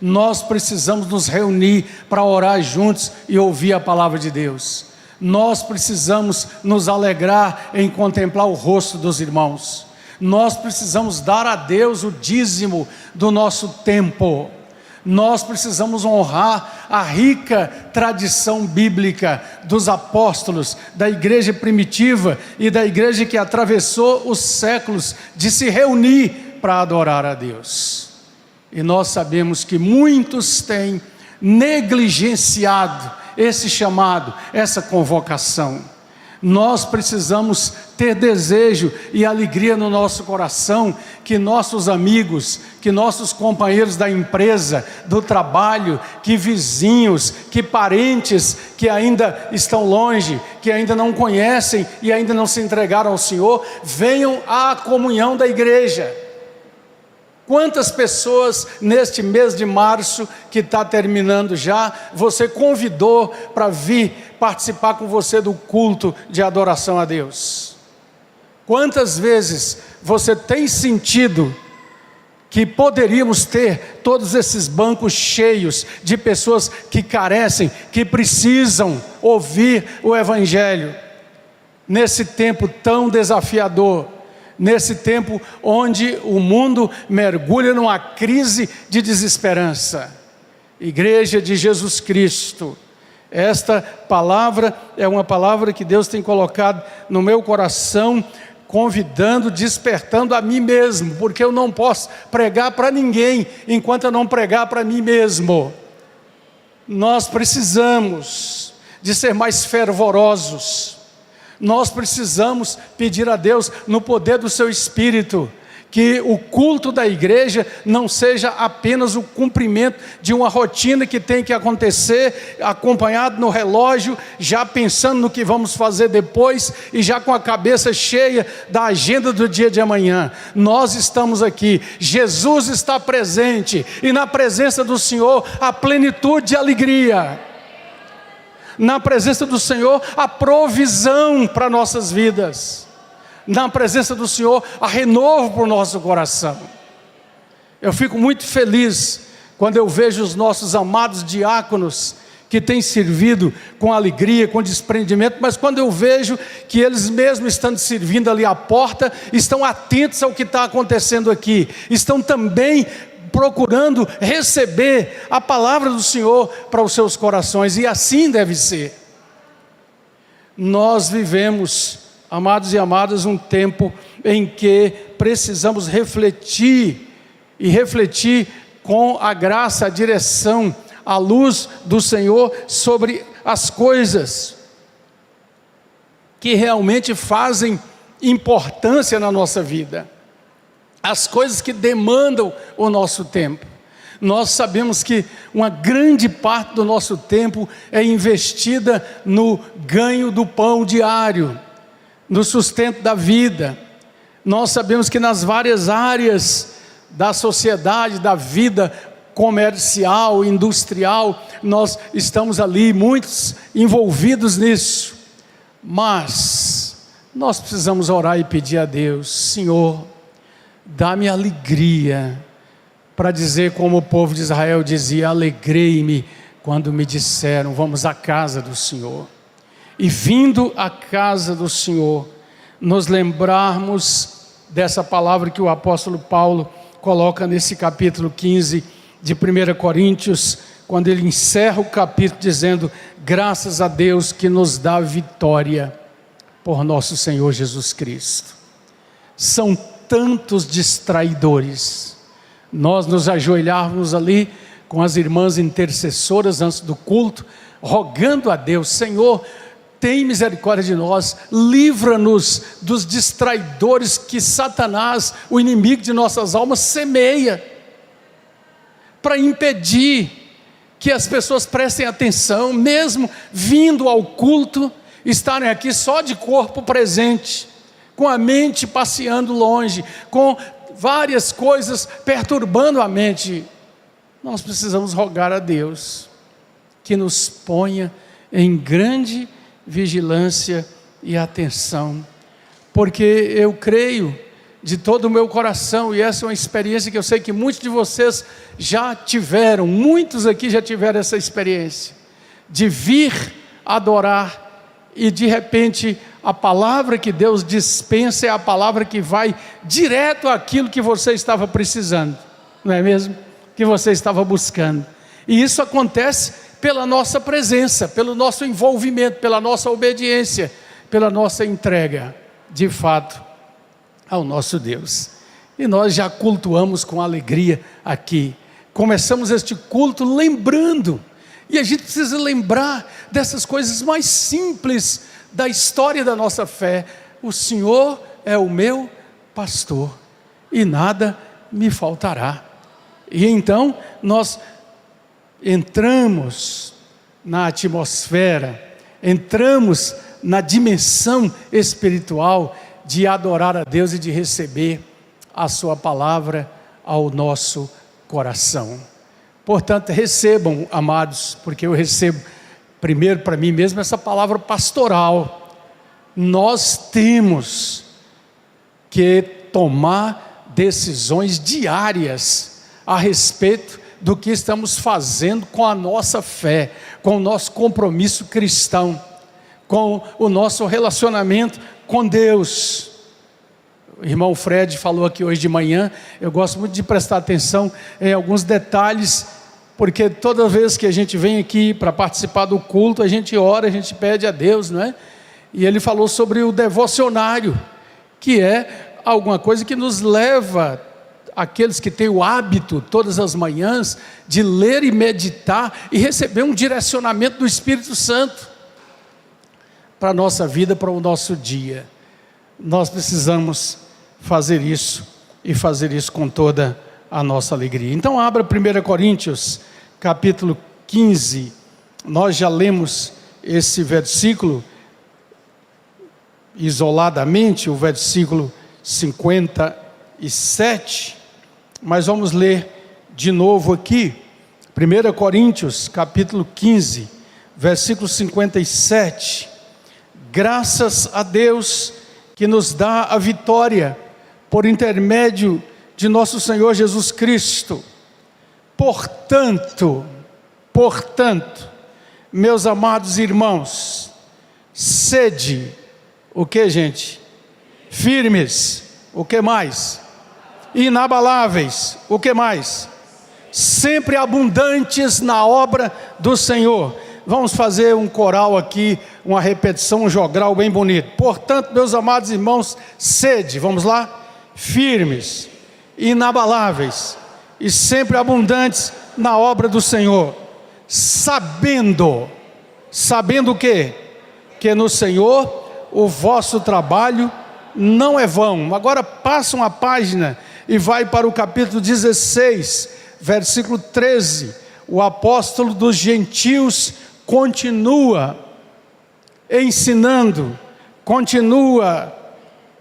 Nós precisamos nos reunir para orar juntos e ouvir a palavra de Deus. Nós precisamos nos alegrar em contemplar o rosto dos irmãos. Nós precisamos dar a Deus o dízimo do nosso tempo. Nós precisamos honrar a rica tradição bíblica dos apóstolos, da igreja primitiva e da igreja que atravessou os séculos, de se reunir para adorar a Deus. E nós sabemos que muitos têm negligenciado esse chamado, essa convocação. Nós precisamos ter desejo e alegria no nosso coração que nossos amigos, que nossos companheiros da empresa, do trabalho, que vizinhos, que parentes que ainda estão longe, que ainda não conhecem e ainda não se entregaram ao Senhor, venham à comunhão da igreja. Quantas pessoas neste mês de março, que está terminando já, você convidou para vir participar com você do culto de adoração a Deus? Quantas vezes você tem sentido que poderíamos ter todos esses bancos cheios de pessoas que carecem, que precisam ouvir o Evangelho, nesse tempo tão desafiador, nesse tempo onde o mundo mergulha numa crise de desesperança? Igreja de Jesus Cristo, esta palavra é uma palavra que Deus tem colocado no meu coração, convidando, despertando a mim mesmo, porque eu não posso pregar para ninguém enquanto eu não pregar para mim mesmo. Nós precisamos de ser mais fervorosos. Nós precisamos pedir a Deus, no poder do seu Espírito, que o culto da igreja não seja apenas o cumprimento de uma rotina que tem que acontecer, acompanhado no relógio, já pensando no que vamos fazer depois e já com a cabeça cheia da agenda do dia de amanhã. Nós estamos aqui, Jesus está presente, e na presença do Senhor há plenitude de alegria. Na presença do Senhor, há provisão para nossas vidas. Na presença do Senhor, há renovo para o nosso coração. Eu fico muito feliz quando eu vejo os nossos amados diáconos, que têm servido com alegria, com desprendimento, mas quando eu vejo que eles mesmos estando servindo ali à porta, estão atentos ao que está acontecendo aqui, estão também procurando receber a palavra do Senhor para os seus corações, e assim deve ser. Nós vivemos, amados e amadas, um tempo em que precisamos refletir, e refletir com a graça, a direção, a luz do Senhor sobre as coisas que realmente fazem importância na nossa vida, as coisas que demandam o nosso tempo. Nós sabemos que uma grande parte do nosso tempo é investida no ganho do pão diário, no sustento da vida. Nós sabemos que nas várias áreas da sociedade, da vida comercial, industrial, nós estamos ali, muitos envolvidos nisso. Mas nós precisamos orar e pedir a Deus: Senhor, dá-me alegria, para dizer como o povo de Israel dizia: alegrei-me quando me disseram, vamos à casa do Senhor. E vindo à casa do Senhor, nos lembrarmos dessa palavra que o apóstolo Paulo coloca nesse capítulo 15 de 1 Coríntios, quando ele encerra o capítulo dizendo: graças a Deus que nos dá vitória por nosso Senhor Jesus Cristo. São tantos distraidores. Nós nos ajoelharmos ali com as irmãs intercessoras antes do culto, rogando a Deus: Senhor, tem misericórdia de nós, livra-nos dos distraidores que Satanás, o inimigo de nossas almas, semeia, para impedir que as pessoas prestem atenção, mesmo vindo ao culto, estarem aqui só de corpo presente, com a mente passeando longe, com várias coisas perturbando a mente. Nós precisamos rogar a Deus que nos ponha em grande vigilância e atenção, porque eu creio de todo o meu coração, e essa é uma experiência que eu sei que muitos de vocês já tiveram, muitos aqui já tiveram essa experiência, de vir adorar, e de repente a palavra que Deus dispensa é a palavra que vai direto àquilo que você estava precisando, não é mesmo? Que você estava buscando. E isso acontece pela nossa presença, pelo nosso envolvimento, pela nossa obediência, pela nossa entrega, de fato, ao nosso Deus. E nós já cultuamos com alegria aqui. Começamos este culto lembrando, e a gente precisa lembrar dessas coisas mais simples da história da nossa fé. O Senhor é o meu pastor, e nada me faltará. E então nós entramos na atmosfera, entramos na dimensão espiritual de adorar a Deus e de receber a sua palavra ao nosso coração. Portanto, recebam, amados, porque eu recebo primeiro para mim mesmo essa palavra pastoral. Nós temos que tomar decisões diárias a respeito do que estamos fazendo com a nossa fé, com o nosso compromisso cristão, com o nosso relacionamento com Deus. O irmão Fred falou aqui hoje de manhã, eu gosto muito de prestar atenção em alguns detalhes, porque toda vez que a gente vem aqui para participar do culto, a gente ora, a gente pede a Deus, não é? E ele falou sobre o devocionário, que é alguma coisa que nos leva, aqueles que têm o hábito todas as manhãs de ler e meditar e receber um direcionamento do Espírito Santo para a nossa vida, para o nosso dia. Nós precisamos fazer isso, e fazer isso com toda a nossa alegria. Então abra 1 Coríntios capítulo 15, nós já lemos esse versículo isoladamente, o versículo 57, mas vamos ler de novo aqui, 1 Coríntios capítulo 15, versículo 57, graças a Deus que nos dá a vitória, por intermédio de nosso Senhor Jesus Cristo. Portanto, meus amados irmãos, sede, o que, gente? Firmes, o que mais? Inabaláveis, o que mais? Sempre abundantes na obra do Senhor. Vamos fazer um coral aqui, uma repetição, um jogral bem bonito. Portanto, meus amados irmãos, sede, vamos lá? Firmes, inabaláveis e sempre abundantes na obra do Senhor, sabendo o quê? Que no Senhor o vosso trabalho não é vão. Agora passa uma página e vai para o capítulo 16, versículo 13. O apóstolo dos gentios continua ensinando, continua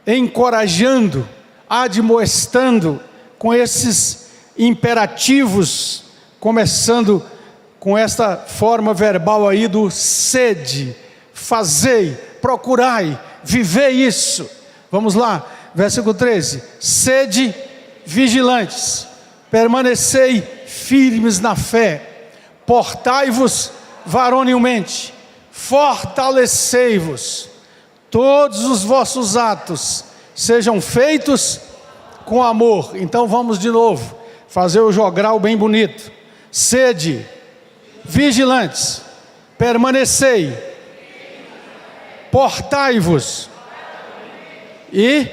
encorajando, admoestando com esses imperativos, começando com esta forma verbal aí do sede, fazei, procurai, vivei isso. Vamos lá, versículo 13, sede vigilantes, permanecei firmes na fé, portai-vos varonilmente, fortalecei-vos, todos os vossos atos sejam feitos com amor. Então vamos de novo fazer o jogral bem bonito. Sede vigilantes, permanecei, portai-vos e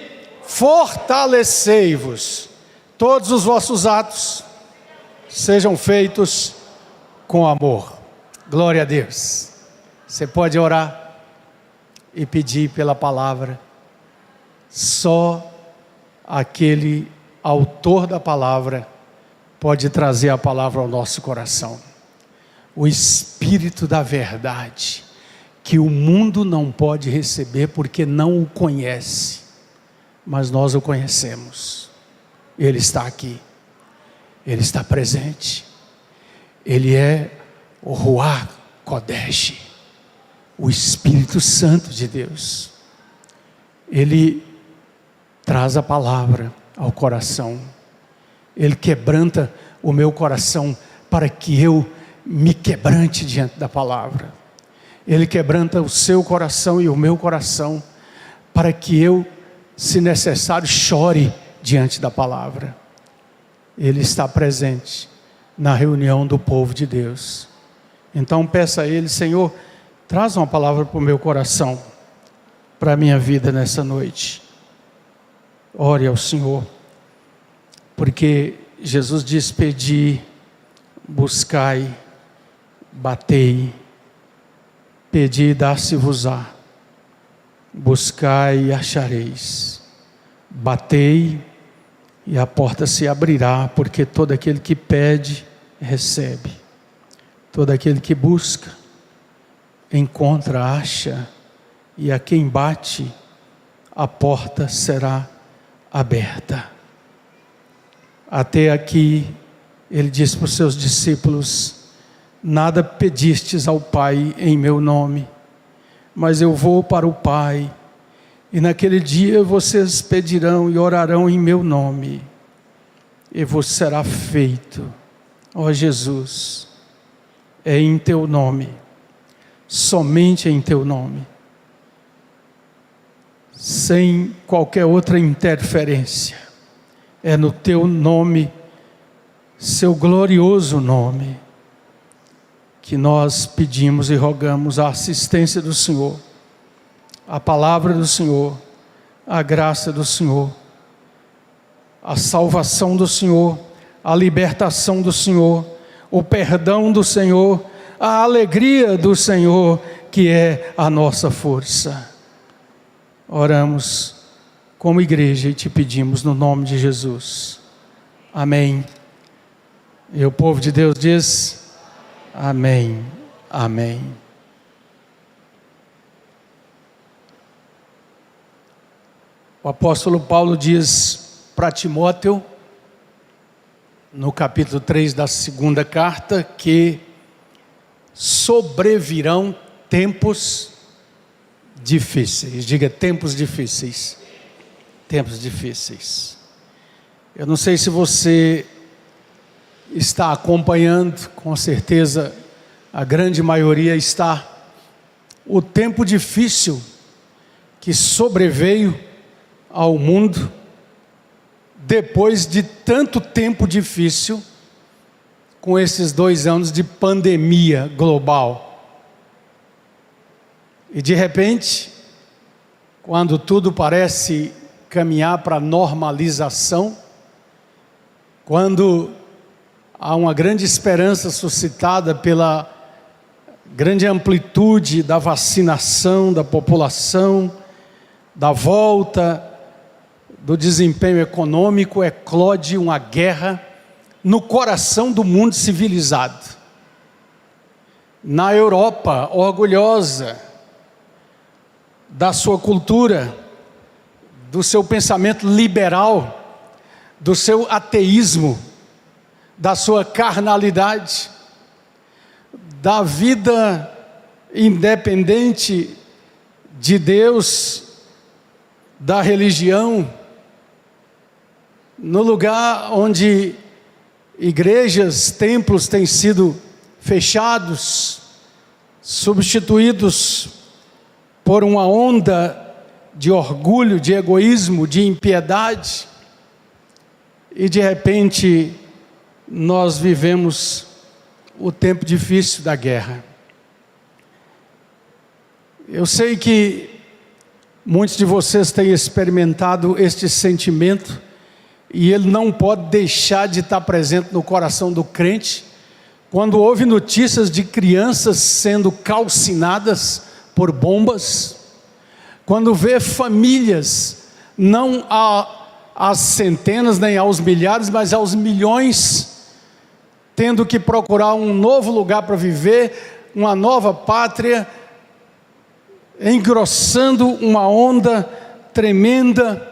fortalecei-vos, todos os vossos atos sejam feitos com amor. Glória a Deus. Você pode orar e pedir pela palavra. Só aquele autor da palavra pode trazer a palavra ao nosso coração. O Espírito da verdade, que o mundo não pode receber porque não o conhece, mas nós o conhecemos. Ele está aqui, Ele está presente, Ele é o Ruach Kodesh, o Espírito Santo de Deus. Ele traz a palavra ao coração. Ele quebranta o meu coração para que eu me quebrante diante da palavra. Ele quebranta o seu coração e o meu coração para que eu, se necessário, chore diante da palavra. Ele está presente na reunião do povo de Deus. Então peça a Ele: Senhor, traz uma palavra para o meu coração, para a minha vida nessa noite. Ore ao Senhor, porque Jesus diz: pedi, buscai, batei, pedi e dar-se-vos-á, buscai e achareis, batei e a porta se abrirá, porque todo aquele que pede, recebe, todo aquele que busca, encontra, acha, e a quem bate, a porta será aberta. Até aqui, ele disse para os seus discípulos: nada pedistes ao Pai em meu nome, mas eu vou para o Pai, e naquele dia vocês pedirão e orarão em meu nome, e vos será feito. Ó Jesus, é em teu nome, somente em teu nome, sem qualquer outra interferência. É no teu nome, seu glorioso nome, que nós pedimos e rogamos a assistência do Senhor, a palavra do Senhor, a graça do Senhor, a salvação do Senhor, a libertação do Senhor, o perdão do Senhor, a alegria do Senhor, que é a nossa força. Oramos como igreja e te pedimos no nome de Jesus. Amém. E o povo de Deus diz: amém, amém. O apóstolo Paulo diz para Timóteo, no capítulo 3 da segunda carta, que sobrevirão tempos difíceis. Diga: tempos difíceis. Tempos difíceis. Eu não sei se você está acompanhando, com certeza a grande maioria está. O tempo difícil que sobreveio ao mundo depois de tanto tempo difícil, com esses 2 anos de pandemia global. E de repente, quando tudo parece caminhar para a normalização, quando há uma grande esperança suscitada pela grande amplitude da vacinação da população, da volta do desempenho econômico, eclode uma guerra no coração do mundo civilizado. Na Europa, orgulhosa da sua cultura, do seu pensamento liberal, do seu ateísmo, da sua carnalidade, da vida independente de Deus, da religião, no lugar onde igrejas, templos têm sido fechados, substituídos por uma onda de orgulho, de egoísmo, de impiedade, e de repente nós vivemos o tempo difícil da guerra. Eu sei que muitos de vocês têm experimentado este sentimento, e ele não pode deixar de estar presente no coração do crente, quando houve notícias de crianças sendo calcinadas por bombas, quando vê famílias, não às centenas nem aos milhares, mas aos milhões, tendo que procurar um novo lugar para viver, uma nova pátria, engrossando uma onda tremenda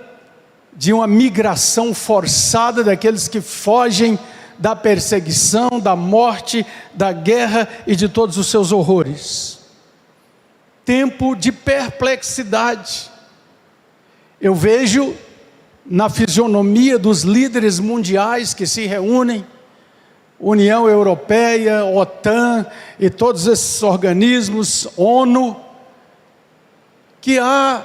de uma migração forçada daqueles que fogem da perseguição, da morte, da guerra e de todos os seus horrores. Tempo de perplexidade. Eu vejo na fisionomia dos líderes mundiais que se reúnem, União Europeia, OTAN e todos esses organismos, ONU, que há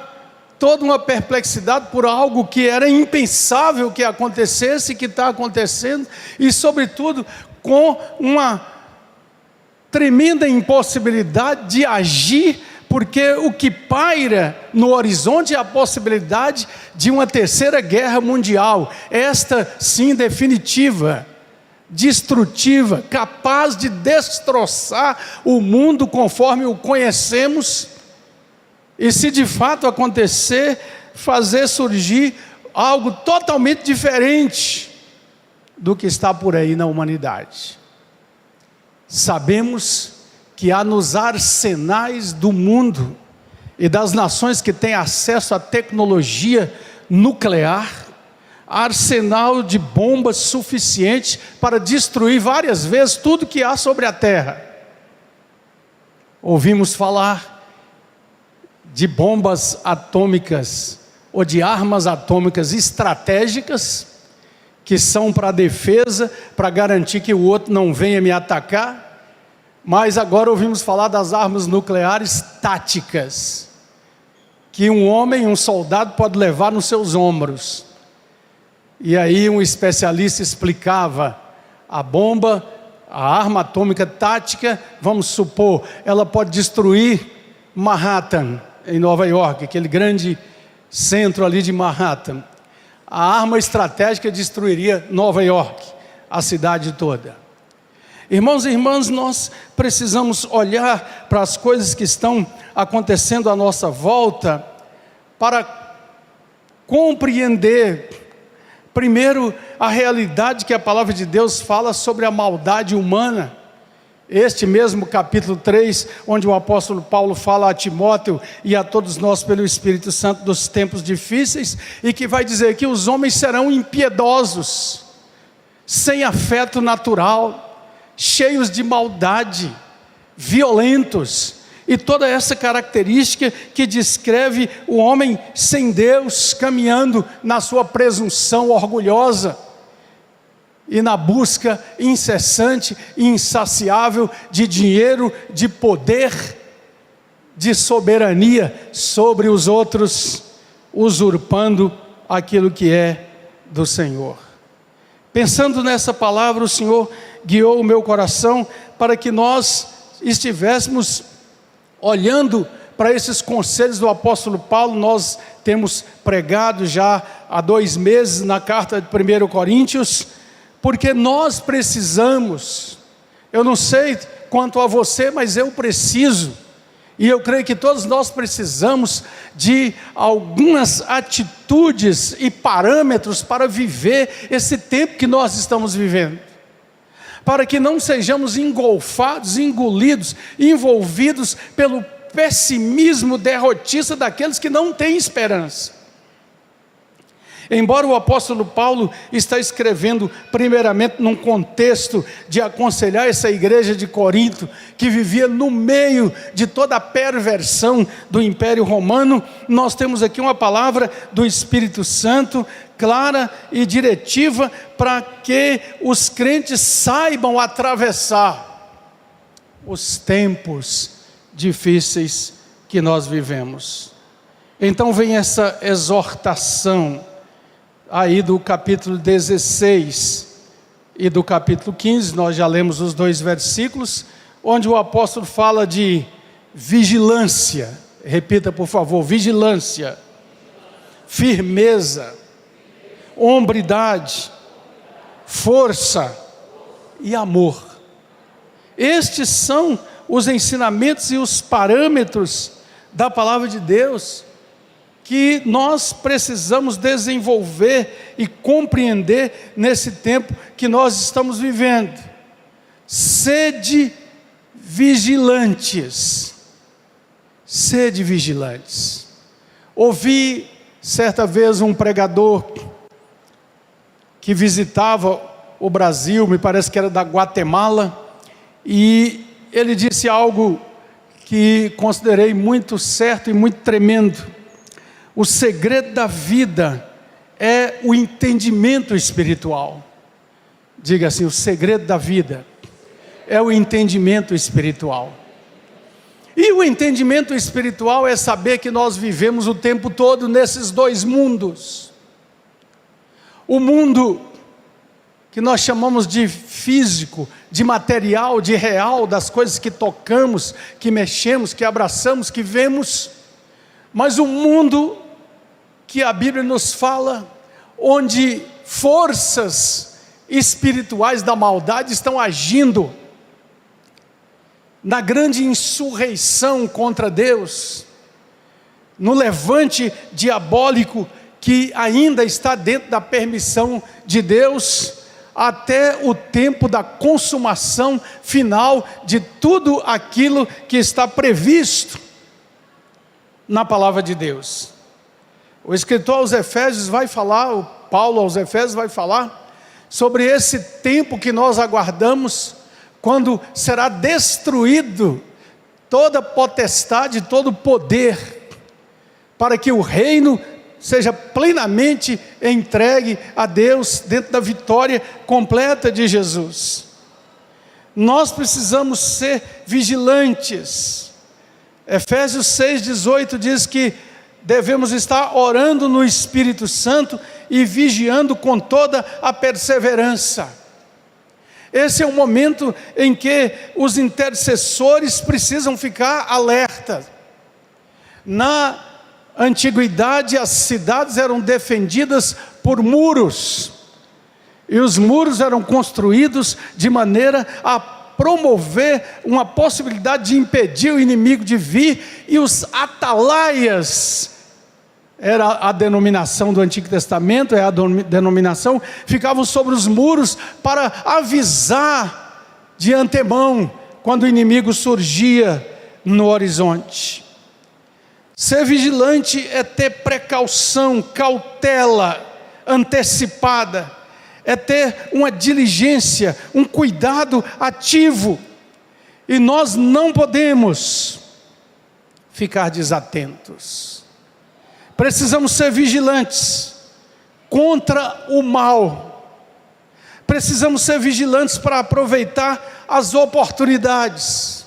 toda uma perplexidade por algo que era impensável que acontecesse, que está acontecendo, e sobretudo com uma tremenda impossibilidade de agir, porque o que paira no horizonte é a possibilidade de uma terceira guerra mundial, esta sim definitiva, destrutiva, capaz de destroçar o mundo conforme o conhecemos, e se de fato acontecer, fazer surgir algo totalmente diferente do que está por aí na humanidade. Sabemos que há nos arsenais do mundo e das nações que têm acesso à tecnologia nuclear, arsenal de bombas suficiente para destruir várias vezes tudo que há sobre a terra. Ouvimos falar de bombas atômicas ou de armas atômicas estratégicas, que são para defesa, para garantir que o outro não venha me atacar. Mas agora ouvimos falar das armas nucleares táticas, que um homem, um soldado pode levar nos seus ombros. E aí um especialista explicava, a bomba, a arma atômica tática, vamos supor, ela pode destruir Manhattan, em Nova York, aquele grande centro ali de Manhattan. A arma estratégica destruiria Nova York, a cidade toda. Irmãos e irmãs, nós precisamos olhar para as coisas que estão acontecendo à nossa volta, para compreender, primeiro, a realidade que a palavra de Deus fala sobre a maldade humana. Este mesmo capítulo 3, onde o apóstolo Paulo fala a Timóteo e a todos nós pelo Espírito Santo dos tempos difíceis, e que vai dizer que os homens serão impiedosos, sem afeto natural, cheios de maldade, violentos, e toda essa característica que descreve o homem sem Deus, caminhando na sua presunção orgulhosa, e na busca incessante e insaciável de dinheiro, de poder, de soberania sobre os outros, usurpando aquilo que é do Senhor. Pensando nessa palavra, o Senhor guiou o meu coração para que nós estivéssemos olhando para esses conselhos do apóstolo Paulo. Nós temos pregado já há 2 meses na carta de 1 Coríntios, porque nós precisamos, eu não sei quanto a você, mas eu preciso, e eu creio que todos nós precisamos de algumas atitudes e parâmetros para viver esse tempo que nós estamos vivendo, para que não sejamos engolfados, engolidos, envolvidos pelo pessimismo derrotista daqueles que não têm esperança. Embora o apóstolo Paulo está escrevendo primeiramente num contexto de aconselhar essa igreja de Corinto, que vivia no meio de toda a perversão do Império Romano, nós temos aqui uma palavra do Espírito Santo, clara e diretiva, para que os crentes saibam atravessar os tempos difíceis que nós vivemos. Então vem essa exortação aí do capítulo 16 e do capítulo 15, nós já lemos os 2 versículos, onde o apóstolo fala de vigilância. Repita por favor: vigilância, firmeza, hombridade, força e amor. Estes são os ensinamentos e os parâmetros da palavra de Deus que nós precisamos desenvolver e compreender nesse tempo que nós estamos vivendo. Sede vigilantes. Sede vigilantes. Ouvi certa vez um pregador que visitava o Brasil, me parece que era da Guatemala, e ele disse algo que considerei muito certo e muito tremendo. O segredo da vida é o entendimento espiritual. Diga assim: o segredo da vida é o entendimento espiritual. E o entendimento espiritual é saber que nós vivemos o tempo todo nesses dois mundos. O mundo que nós chamamos de físico, de material, de real, das coisas que tocamos, que mexemos, que abraçamos, que vemos. Mas o mundo que a Bíblia nos fala, onde forças espirituais da maldade estão agindo na grande insurreição contra Deus, no levante diabólico que ainda está dentro da permissão de Deus, até o tempo da consumação final de tudo aquilo que está previsto na palavra de Deus. O escritor aos Efésios vai falar, o Paulo aos Efésios vai falar sobre esse tempo que nós aguardamos, quando será destruído toda potestade, todo poder, para que o reino seja plenamente entregue a Deus, dentro da vitória completa de Jesus. Nós precisamos ser vigilantes. Efésios 6,18 diz que devemos estar orando no Espírito Santo e vigiando com toda a perseverança. Esse é o momento em que os intercessores precisam ficar alerta. Na antiguidade, as cidades eram defendidas por muros, e os muros eram construídos de maneira a promover uma possibilidade de impedir o inimigo de vir, e os atalaias, era a denominação do Antigo Testamento, é a denominação, ficavam sobre os muros para avisar de antemão quando o inimigo surgia no horizonte. Ser vigilante é ter precaução, cautela antecipada, é ter uma diligência, um cuidado ativo, e nós não podemos ficar desatentos. Precisamos ser vigilantes contra o mal, precisamos ser vigilantes para aproveitar as oportunidades,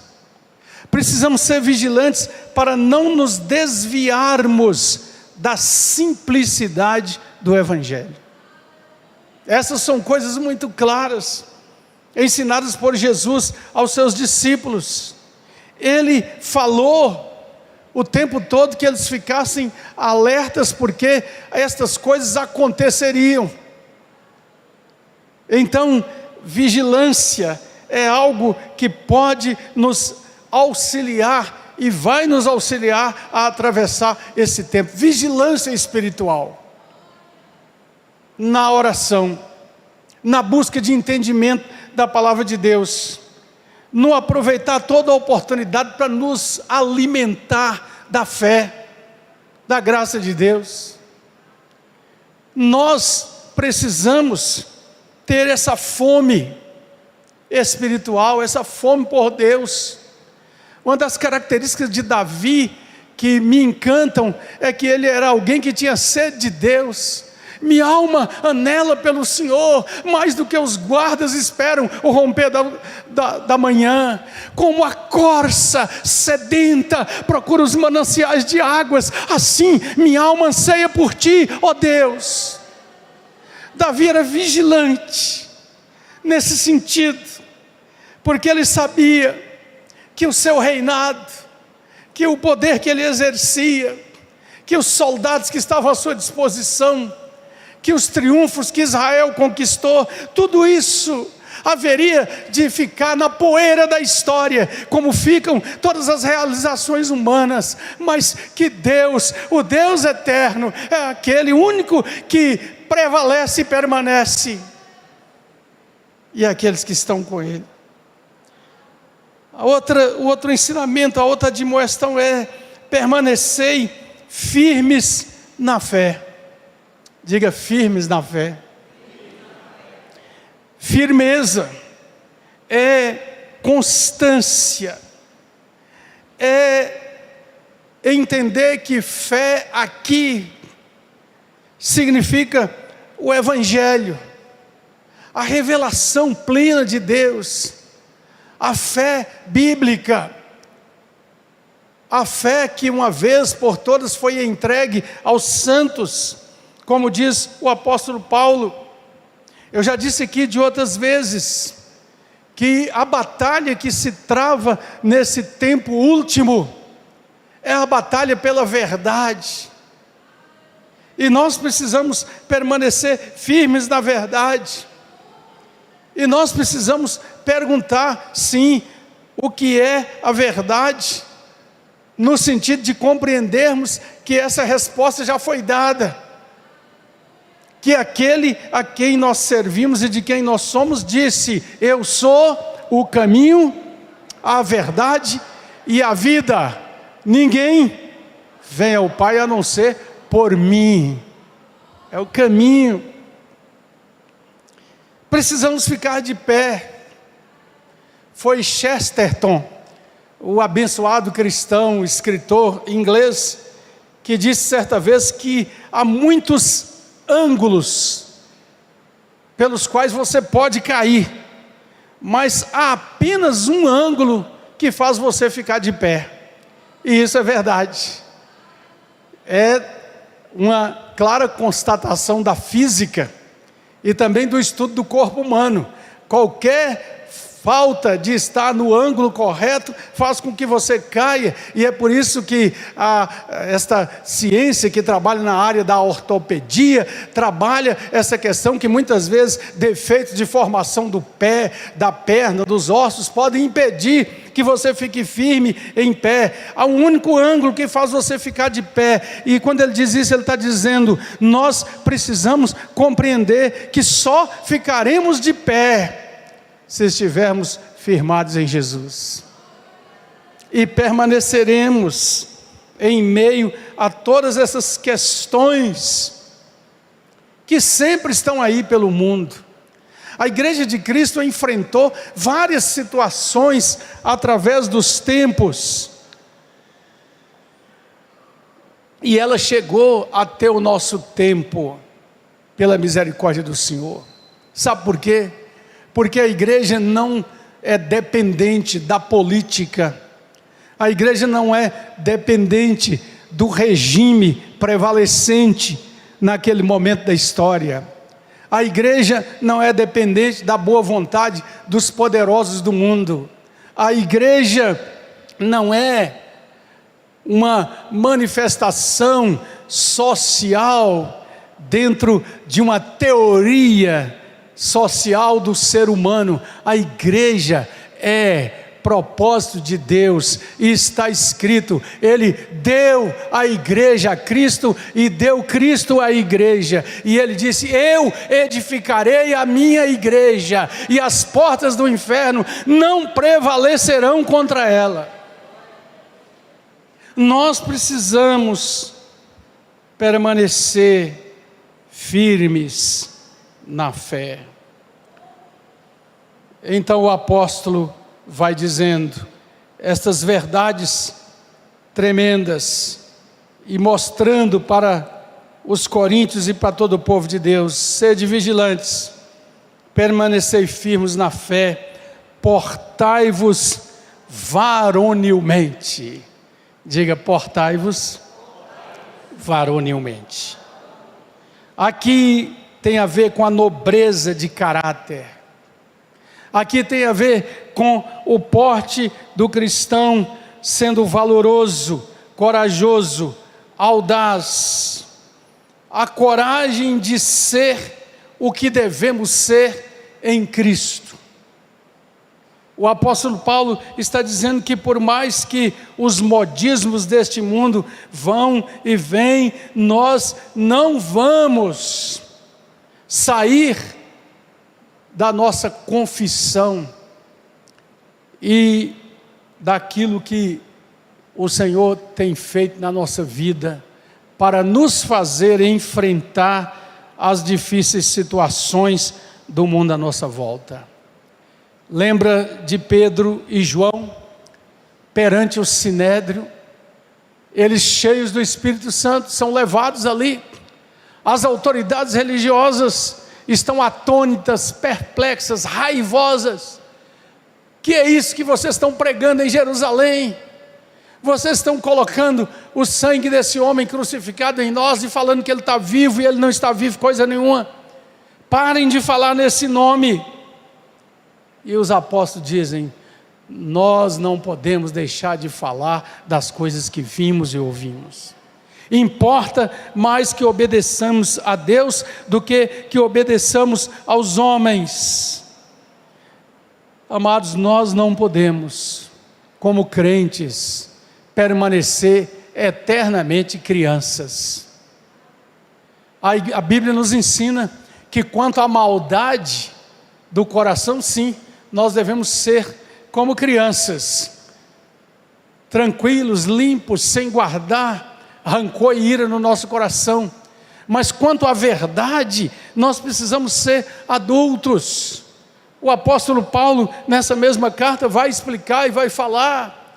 precisamos ser vigilantes para não nos desviarmos da simplicidade do Evangelho. Essas são coisas muito claras, ensinadas por Jesus aos seus discípulos. Ele falou o tempo todo que eles ficassem alertas, porque estas coisas aconteceriam. Então, vigilância é algo que pode nos auxiliar e vai nos auxiliar a atravessar esse tempo. Vigilância espiritual. Na oração, na busca de entendimento da palavra de Deus, no aproveitar toda a oportunidade para nos alimentar da fé, da graça de Deus. Nós precisamos ter essa fome espiritual, essa fome por Deus. Uma das características de Davi que me encantam é que ele era alguém que tinha sede de Deus. Minha alma anela pelo Senhor, mais do que os guardas esperam o romper da manhã. Como a corça sedenta procura os mananciais de águas, assim minha alma anseia por Ti, ó Deus. Davi era vigilante nesse sentido, porque ele sabia que o seu reinado, que o poder que ele exercia, que os soldados que estavam à sua disposição, que os triunfos que Israel conquistou, tudo isso haveria de ficar na poeira da história, como ficam todas as realizações humanas, mas que Deus, o Deus eterno, é aquele único que prevalece e permanece, e aqueles que estão com Ele. O outro ensinamento, a outra admoestação é: permanecei firmes na fé. Diga: firmes na fé. Firmeza é constância, é entender que fé aqui significa o Evangelho, a revelação plena de Deus, a fé bíblica, a fé que uma vez por todas foi entregue aos santos, como diz o apóstolo Paulo. Eu já disse aqui de outras vezes, que a batalha que se trava nesse tempo último, é a batalha pela verdade, e nós precisamos permanecer firmes na verdade, e nós precisamos perguntar, sim, o que é a verdade, no sentido de compreendermos que essa resposta já foi dada, que aquele a quem nós servimos e de quem nós somos disse: eu sou o caminho, a verdade e a vida, ninguém vem ao Pai a não ser por mim, é o caminho. Precisamos ficar de pé. Foi Chesterton, o abençoado cristão, escritor inglês, que disse certa vez que há muitos ângulos pelos quais você pode cair, mas há apenas um ângulo que faz você ficar de pé, e isso é verdade, é uma clara constatação da física e também do estudo do corpo humano. Qualquer falta de estar no ângulo correto faz com que você caia, e é por isso que esta ciência que trabalha na área da ortopedia, trabalha essa questão que muitas vezes defeitos de formação do pé, da perna, dos ossos, podem impedir que você fique firme em pé. Há um único ângulo que faz você ficar de pé, e quando ele diz isso, ele está dizendo: nós precisamos compreender que só ficaremos de pé se estivermos firmados em Jesus, e permaneceremos em meio a todas essas questões que sempre estão aí pelo mundo. A Igreja de Cristo enfrentou várias situações através dos tempos, e ela chegou até o nosso tempo, pela misericórdia do Senhor. Sabe por quê? Porque a igreja não é dependente da política, a igreja não é dependente do regime prevalecente naquele momento da história, a igreja não é dependente da boa vontade dos poderosos do mundo, a igreja não é uma manifestação social dentro de uma teoria social do ser humano. A igreja é propósito de Deus, e está escrito: Ele deu a igreja a Cristo, e deu Cristo à igreja, e Ele disse: eu edificarei a minha igreja, e as portas do inferno não prevalecerão contra ela. Nós precisamos permanecer firmes na fé. Então o apóstolo vai dizendo estas verdades tremendas, e mostrando para os coríntios e para todo o povo de Deus: sede vigilantes, permanecei firmes na fé, portai-vos varonilmente. Diga: portai-vos varonilmente. Aqui tem a ver com a nobreza de caráter, aqui tem a ver com o porte do cristão sendo valoroso, corajoso, audaz, a coragem de ser o que devemos ser em Cristo. O apóstolo Paulo está dizendo que por mais que os modismos deste mundo vão e vêm, nós não vamos sair da nossa confissão e daquilo que o Senhor tem feito na nossa vida para nos fazer enfrentar as difíceis situações do mundo à nossa volta. Lembra de Pedro e João perante o Sinédrio? Eles, cheios do Espírito Santo, são levados ali As autoridades religiosas estão atônitas, perplexas, raivosas. Que é isso que vocês estão pregando em Jerusalém? Vocês estão colocando o sangue desse homem crucificado em nós e falando que ele está vivo e ele não está vivo coisa nenhuma. Parem de falar nesse nome. E os apóstolos dizem: nós não podemos deixar de falar das coisas que vimos e ouvimos. Importa mais que obedeçamos a Deus do que obedeçamos aos homens. Amados, nós não podemos, como crentes, permanecer eternamente crianças. A Bíblia nos ensina que quanto à maldade do coração, sim, nós devemos ser como crianças, tranquilos, limpos, sem guardar rancor e ira no nosso coração. Mas quanto à verdade, nós precisamos ser adultos. O apóstolo Paulo, nessa mesma carta, vai explicar e vai falar: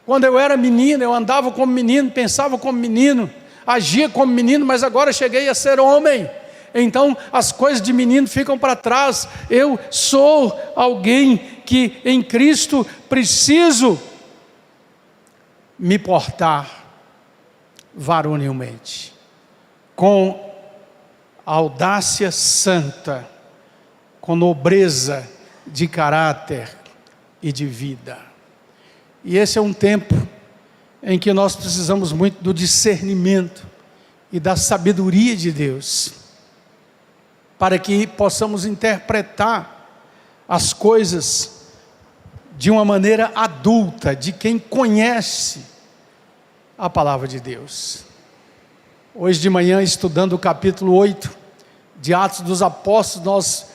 quando eu era menino, eu andava como menino, pensava como menino, agia como menino, mas agora cheguei a ser homem. Então as coisas de menino ficam para trás. Eu sou alguém que em Cristo preciso me portar varonilmente, com audácia santa, com nobreza de caráter e de vida. E esse é um tempo em que nós precisamos muito do discernimento e da sabedoria de Deus, para que possamos interpretar as coisas de uma maneira adulta, de quem conhece a palavra de Deus. Hoje de manhã, estudando o capítulo 8 de Atos dos Apóstolos, nós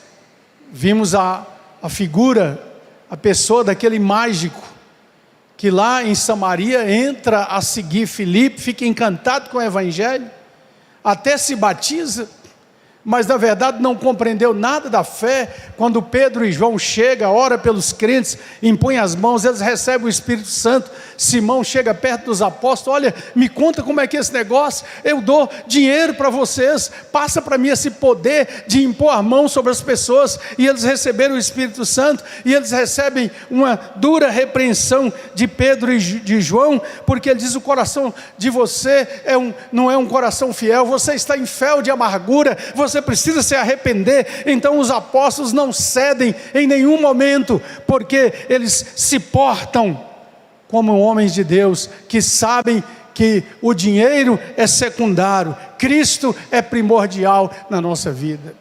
vimos a figura, a pessoa daquele mágico, que lá em Samaria entra a seguir Filipe, fica encantado com o evangelho, até se batiza, mas na verdade não compreendeu nada da fé. Quando Pedro e João chegam, ora pelos crentes, impõe as mãos, eles recebem o Espírito Santo. Simão chega perto dos apóstolos: olha, me conta como é que é esse negócio, eu dou dinheiro para vocês, passa para mim esse poder de impor a mão sobre as pessoas. E eles receberam o Espírito Santo, e eles recebem uma dura repreensão de Pedro e de João, porque ele diz: o coração de você não é um coração fiel, você está em fel de amargura, você precisa se arrepender. Então os apóstolos não cedem em nenhum momento, porque eles se portam como homens de Deus, que sabem que o dinheiro é secundário, Cristo é primordial na nossa vida.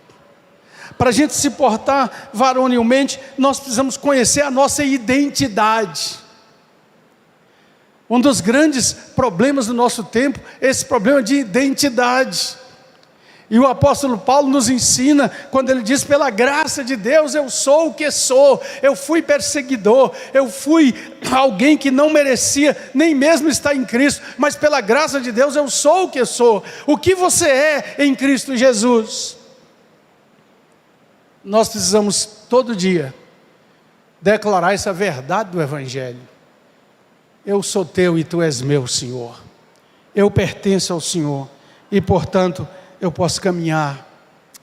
Para a gente se portar varonilmente, nós precisamos conhecer a nossa identidade. Um dos grandes problemas do nosso tempo é esse problema de identidade. E o apóstolo Paulo nos ensina, quando ele diz: pela graça de Deus eu sou o que sou. Eu fui perseguidor, eu fui alguém que não merecia nem mesmo estar em Cristo, mas pela graça de Deus eu sou o que sou. O que você é em Cristo Jesus? Nós precisamos todo dia declarar essa verdade do evangelho: eu sou teu e tu és meu, Senhor. Eu pertenço ao Senhor e portanto eu posso caminhar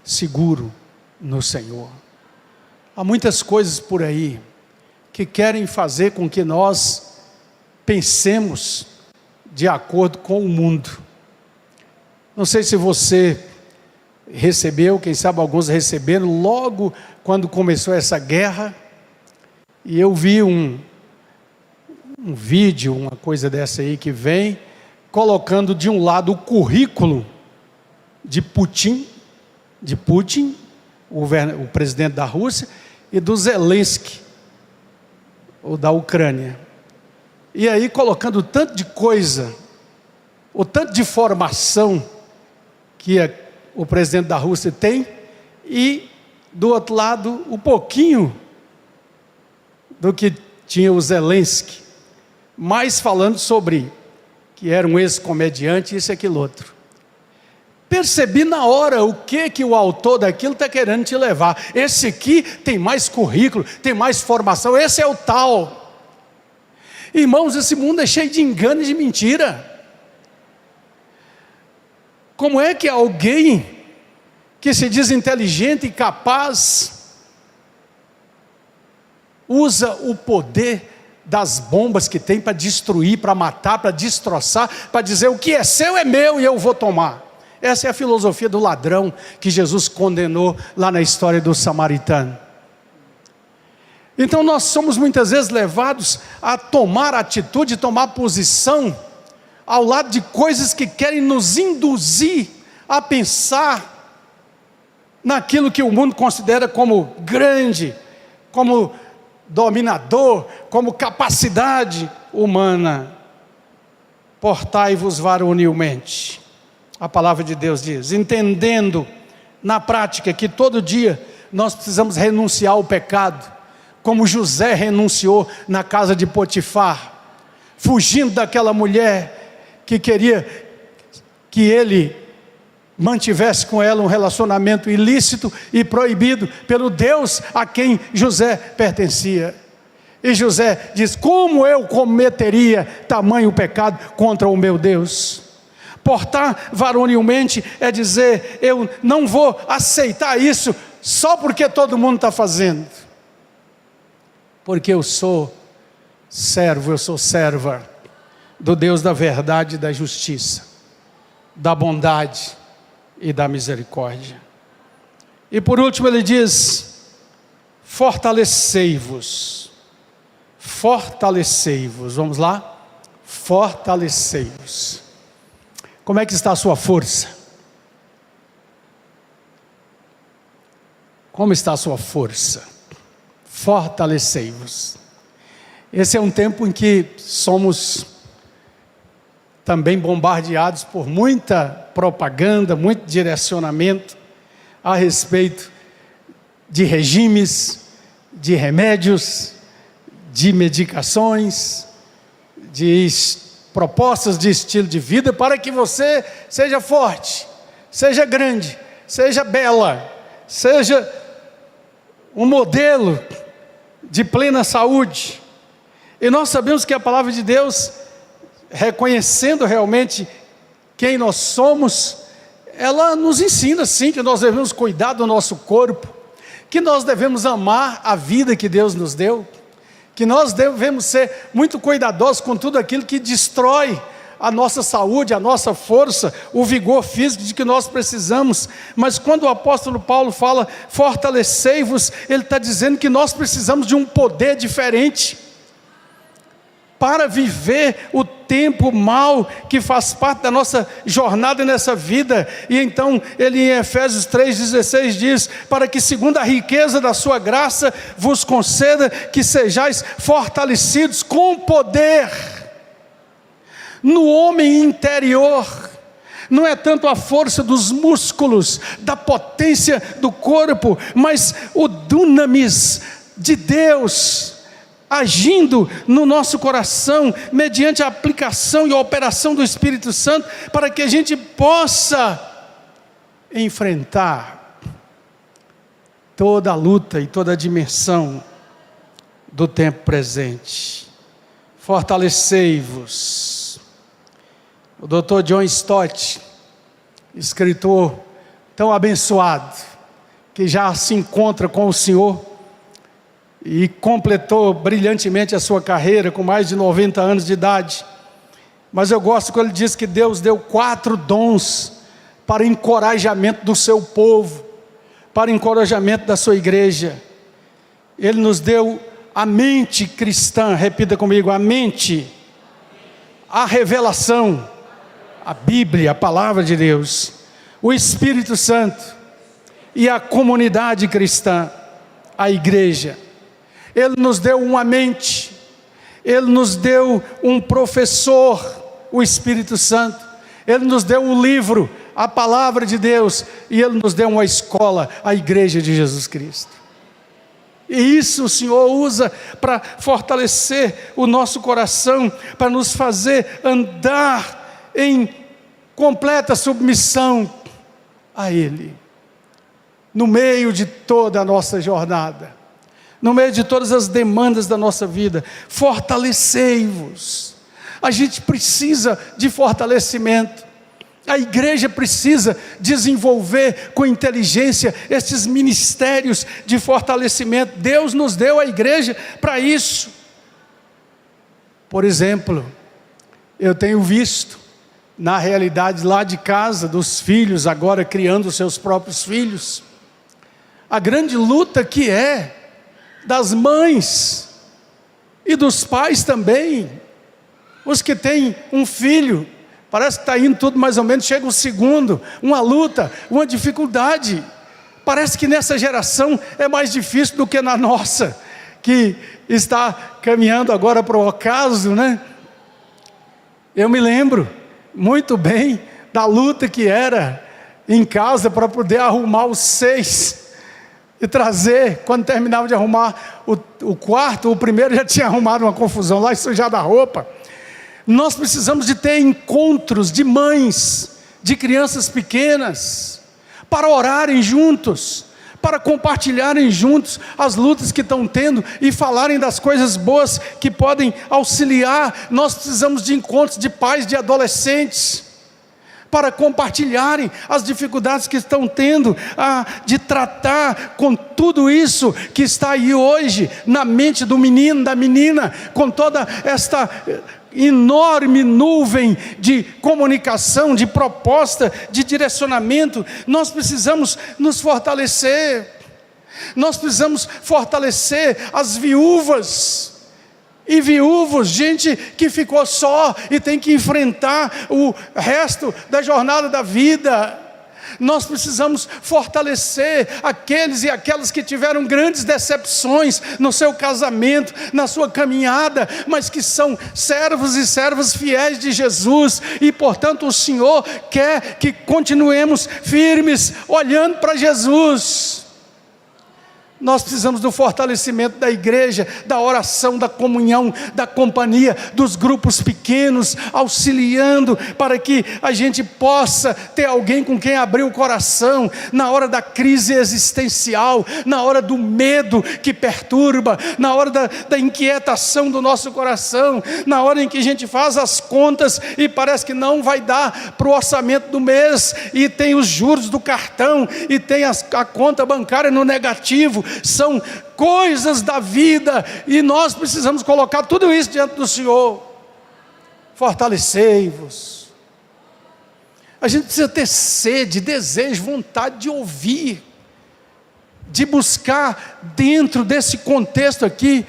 seguro no Senhor. Há muitas coisas por aí que querem fazer com que nós pensemos de acordo com o mundo. Não sei se você recebeu, quem sabe alguns receberam, logo quando começou essa guerra, e eu vi um vídeo, uma coisa dessa aí que vem, colocando de um lado o currículo de Putin, o presidente da Rússia, e do Zelensky, o da Ucrânia. E aí colocando o tanto de coisa, o tanto de formação que o presidente da Rússia tem, e do outro lado o pouquinho do que tinha o Zelensky, mais falando sobre que era um ex-comediante, isso e aquilo outro. Percebi na hora o que o autor daquilo está querendo te levar. Esse aqui tem mais currículo, tem mais formação, esse é o tal. Irmãos, esse mundo é cheio de engano e de mentira. Como é que alguém que se diz inteligente e capaz, usa o poder das bombas que tem para destruir, para matar, para destroçar, para dizer o que é seu é meu e eu vou tomar. Essa é a filosofia do ladrão que Jesus condenou lá na história do samaritano. Então nós somos muitas vezes levados a tomar atitude, tomar posição ao lado de coisas que querem nos induzir a pensar naquilo que o mundo considera como grande, como dominador, como capacidade humana. Portai-vos varonilmente. A palavra de Deus diz, entendendo na prática que todo dia nós precisamos renunciar ao pecado, como José renunciou na casa de Potifar, fugindo daquela mulher que queria que ele mantivesse com ela um relacionamento ilícito e proibido pelo Deus a quem José pertencia. E José diz, como eu cometeria tamanho pecado contra o meu Deus? Portar varonilmente é dizer, eu não vou aceitar isso só porque todo mundo está fazendo. Porque eu sou servo, eu sou serva do Deus da verdade e da justiça, da bondade e da misericórdia. E por último ele diz, fortalecei-vos. Fortalecei-vos, vamos lá? Fortalecei-vos. Como é que está a sua força? Como está a sua força? Fortalecei-vos. Esse é um tempo em que somos também bombardeados por muita propaganda, muito direcionamento a respeito de regimes, de remédios, de medicações, de propostas de estilo de vida para que você seja forte, seja grande, seja bela, seja um modelo de plena saúde. E nós sabemos que a palavra de Deus, reconhecendo realmente quem nós somos, ela nos ensina sim que nós devemos cuidar do nosso corpo, que nós devemos amar a vida que Deus nos deu, que nós devemos ser muito cuidadosos com tudo aquilo que destrói a nossa saúde, a nossa força, o vigor físico de que nós precisamos. Mas quando o apóstolo Paulo fala, fortalecei-vos, ele está dizendo que nós precisamos de um poder diferente, para viver o tempo mau que faz parte da nossa jornada nessa vida. E então ele em Efésios 3,16 diz, para que segundo a riqueza da sua graça, vos conceda que sejais fortalecidos com poder, no homem interior. Não é tanto a força dos músculos, da potência do corpo, mas o dunamis de Deus, agindo no nosso coração, mediante a aplicação e a operação do Espírito Santo, para que a gente possa enfrentar toda a luta e toda a dimensão do tempo presente. Fortalecei-vos. O Dr. John Stott, escritor tão abençoado, que já se encontra com o Senhor, e completou brilhantemente a sua carreira com mais de 90 anos de idade. Mas eu gosto quando ele diz que Deus deu 4 dons para encorajamento do seu povo, para encorajamento da sua igreja. Ele nos deu a mente cristã, repita comigo, a mente, a revelação, a Bíblia, a palavra de Deus, o Espírito Santo e a comunidade cristã, a igreja. Ele nos deu uma mente, Ele nos deu um professor, o Espírito Santo, Ele nos deu um livro, a palavra de Deus, e Ele nos deu uma escola, a igreja de Jesus Cristo. E isso o Senhor usa para fortalecer o nosso coração, para nos fazer andar em completa submissão a Ele, no meio de toda a nossa jornada, no meio de todas as demandas da nossa vida. Fortalecei-vos. A gente precisa de fortalecimento. A igreja precisa desenvolver com inteligência esses ministérios de fortalecimento. Deus nos deu a igreja para isso. Por exemplo, eu tenho visto, na realidade lá de casa, dos filhos agora criando seus próprios filhos, a grande luta que é das mães e dos pais também. Os que têm um filho, parece que está indo tudo mais ou menos, chega o segundo, uma luta, uma dificuldade. Parece que nessa geração é mais difícil do que na nossa, que está caminhando agora para o ocaso, né? Eu me lembro muito bem da luta que era em casa para poder arrumar os 6 e trazer. Quando terminava de arrumar o quarto, o primeiro já tinha arrumado uma confusão lá e sujado a roupa. Nós precisamos de ter encontros de mães, de crianças pequenas, para orarem juntos, para compartilharem juntos as lutas que estão tendo e falarem das coisas boas que podem auxiliar. Nós precisamos de encontros de pais de adolescentes, para compartilharem as dificuldades que estão tendo, de tratar com tudo isso que está aí hoje, na mente do menino, da menina, com toda esta enorme nuvem de comunicação, de proposta, de direcionamento. Nós precisamos nos fortalecer, nós precisamos fortalecer as viúvas e viúvos, gente que ficou só e tem que enfrentar o resto da jornada da vida. Nós precisamos fortalecer aqueles e aquelas que tiveram grandes decepções no seu casamento, na sua caminhada, mas que são servos e servas fiéis de Jesus, e portanto o Senhor quer que continuemos firmes, olhando para Jesus. Nós precisamos do fortalecimento da igreja, da oração, da comunhão, da companhia, dos grupos pequenos, auxiliando para que a gente possa ter alguém com quem abrir o coração, na hora da crise existencial, na hora do medo que perturba, na hora da inquietação do nosso coração, na hora em que a gente faz as contas e parece que não vai dar para o orçamento do mês, e tem os juros do cartão, e tem a conta bancária no negativo. São coisas da vida, e nós precisamos colocar tudo isso diante do Senhor. Fortalecei-vos. A gente precisa ter sede, desejo, vontade de ouvir, de buscar dentro desse contexto aqui